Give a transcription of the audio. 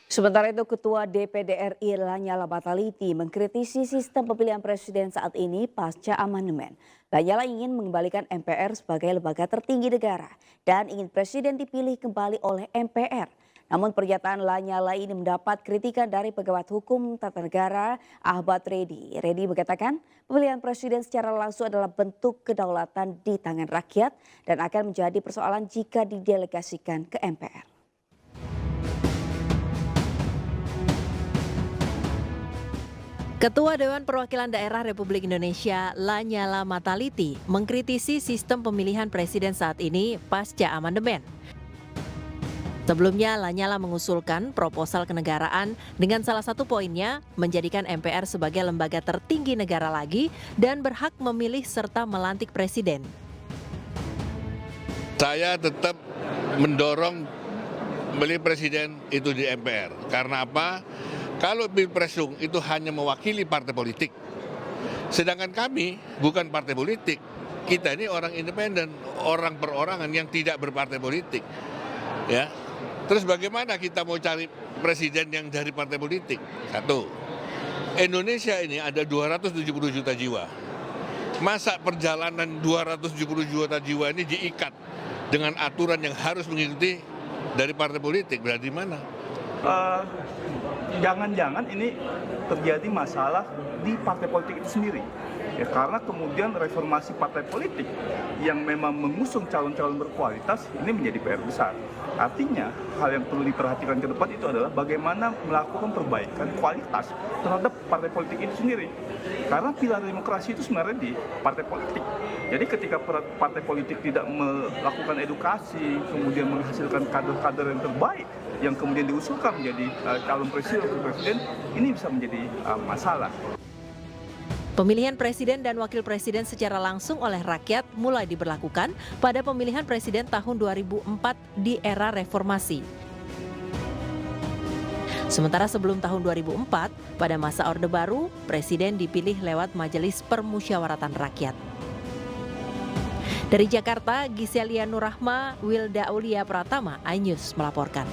Sementara itu, Ketua DPD RI Lanyala Mataliti mengkritisi sistem pemilihan presiden saat ini pasca amandemen. Lanyala ingin mengembalikan MPR sebagai lembaga tertinggi negara dan ingin presiden dipilih kembali oleh MPR. Namun pernyataan Lanyala ini mendapat kritikan dari pegiat hukum tata negara Ahmad Reddy. Reddy mengatakan pemilihan presiden secara langsung adalah bentuk kedaulatan di tangan rakyat dan akan menjadi persoalan jika didelegasikan ke MPR. Ketua Dewan Perwakilan Daerah Republik Indonesia Lanyala Mataliti mengkritisi sistem pemilihan presiden saat ini pasca amandemen. Sebelumnya Lanyala mengusulkan proposal kenegaraan dengan salah satu poinnya menjadikan MPR sebagai lembaga tertinggi negara lagi dan berhak memilih serta melantik presiden. Saya tetap mendorong beli presiden itu di MPR. Karena apa? Kalau Pilpres itu hanya mewakili partai politik. Sedangkan kami bukan partai politik. Kita ini orang independen, orang perorangan yang tidak berpartai politik. Ya. Terus bagaimana kita mau cari presiden yang dari partai politik? Satu, Indonesia ini ada 270 juta jiwa. Masa perjalanan 270 juta jiwa ini diikat dengan aturan yang harus mengikuti dari partai politik? Berarti mana? Jangan-jangan ini terjadi masalah di partai politik itu sendiri. Ya, karena kemudian reformasi partai politik yang memang mengusung calon-calon berkualitas ini menjadi PR besar. Artinya hal yang perlu diperhatikan ke depan itu adalah bagaimana melakukan perbaikan kualitas terhadap partai politik itu sendiri. Karena pilar demokrasi itu sebenarnya di partai politik. Jadi ketika partai politik tidak melakukan edukasi, kemudian menghasilkan kader-kader yang terbaik, yang kemudian diusulkan menjadi calon presiden atau presiden, ini bisa menjadi masalah. Pemilihan presiden dan wakil presiden secara langsung oleh rakyat mulai diberlakukan pada pemilihan presiden tahun 2004 di era reformasi. Sementara sebelum tahun 2004, pada masa Orde Baru, presiden dipilih lewat Majelis Permusyawaratan Rakyat. Dari Jakarta, Giselia Nurrahma, Wilda Aulia Pratama, iNews melaporkan.